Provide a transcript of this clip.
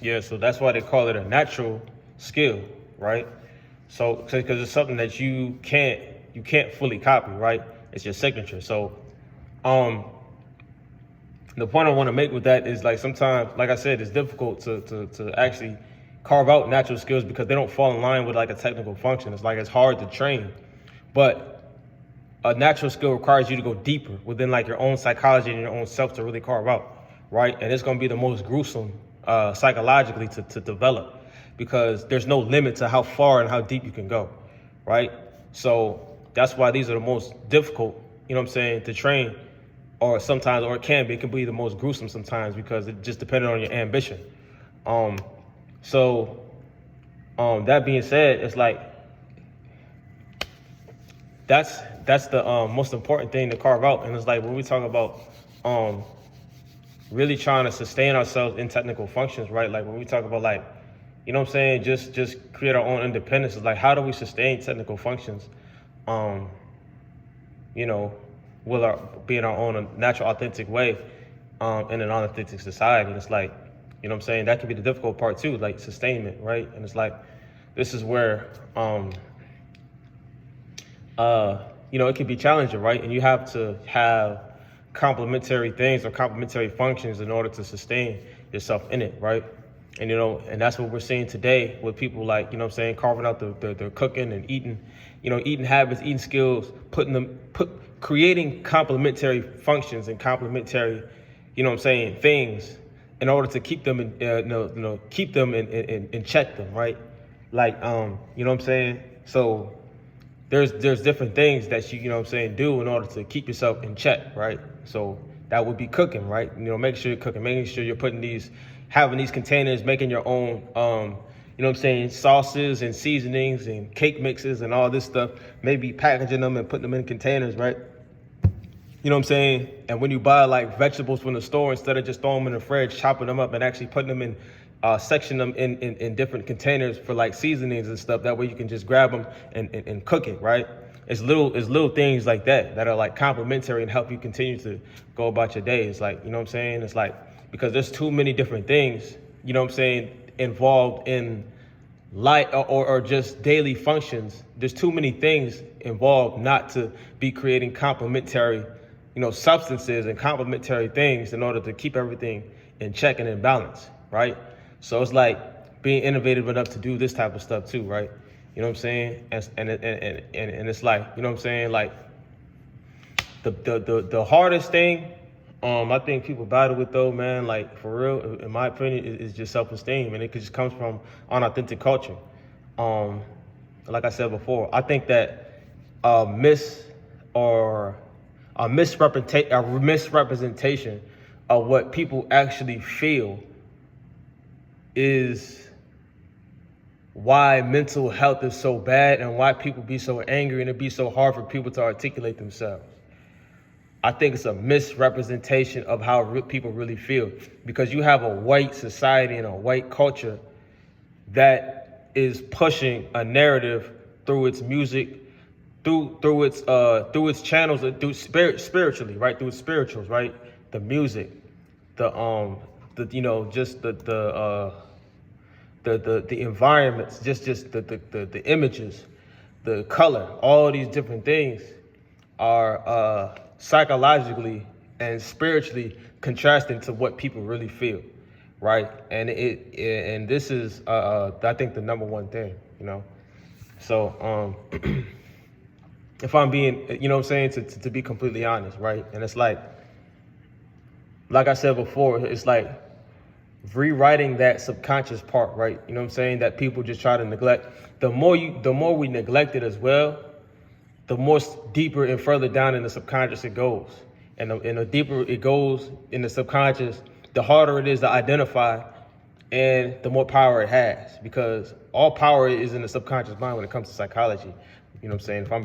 Yeah, so that's why they call it a natural skill, right? So because it's something that you can't fully copy, right? It's your signature. So um the point I want to make with that is like sometimes, like I said, it's difficult to actually carve out natural skills because they don't fall in line with like a technical function. It's like it's hard to train. But a natural skill requires you to go deeper within like your own psychology and your own self to really carve out, right? And it's going to be the most gruesome psychologically to develop because there's no limit to how far and how deep you can go, right? So that's why these are the most difficult, you know what I'm saying, to train, or sometimes, or it can be the most gruesome sometimes because it just depends on your ambition. Um, so that being said, it's like that's the most important thing to carve out. And it's like when we talk about um, really trying to sustain ourselves in technical functions, right? Like when we talk about like, you know what I'm saying, just create our own independence. It's like how do we sustain technical functions, um, you know, with our being our own natural, authentic way, in an unauthentic society. And it's like, you know what I'm saying, that can be the difficult part too, like sustainment, right? And it's like this is where it can be challenging, right? And you have to have complementary things or complementary functions in order to sustain yourself in it, right? And and that's what we're seeing today with people like, you know what I'm saying, carving out the cooking and eating, eating habits, eating skills, creating complementary functions and complementary, you know what I'm saying, things in order to keep them keep them and check them, right? Like, you know what I'm saying? So there's different things that you know what I'm saying, do in order to keep yourself in check, right? So that would be cooking, right? Make sure you're cooking, making sure you're having these containers, making your own, you know what I'm saying, sauces and seasonings and cake mixes and all this stuff, maybe packaging them and putting them in containers, right? You know what I'm saying? And when you buy like vegetables from the store, instead of just throwing them in the fridge, chopping them up and actually putting them in, section them in different containers for like seasonings and stuff. That way you can just grab them and cook it, right? It's little things like that are like complementary and help you continue to go about your day. It's like, you know what I'm saying? It's like, because there's too many different things, you know what I'm saying, involved in light or just daily functions. There's too many things involved not to be creating complementary, substances and complementary things in order to keep everything in check and in balance, right? So it's like being innovative enough to do this type of stuff too, right? You know what I'm saying? And it's like, you know what I'm saying, like the hardest thing, I think people battle with though, man, like for real, in my opinion, is just self-esteem, and it just comes from unauthentic culture. Like I said before, I think that a misrepresentation of what people actually feel is why mental health is so bad and why people be so angry and it be so hard for people to articulate themselves. I think it's a misrepresentation of how people really feel, because you have a white society and a white culture that is pushing a narrative through its music, through its channels, through spiritually, right? Through its spirituals, right? The music, just the environments, just the images, the color, all these different things are psychologically and spiritually contrasting to what people really feel, right? And this is I think the number one thing, So if I'm being, you know what I'm saying, to be completely honest, right? And it's like I said before, it's like rewriting that subconscious part, right? You know what I'm saying, that people just try to neglect. The more we neglect it as well, the more deeper and further down in the subconscious it goes. And the deeper it goes in the subconscious, the harder it is to identify and the more power it has, because all power is in the subconscious mind when it comes to psychology. You know what I'm saying? If I'm being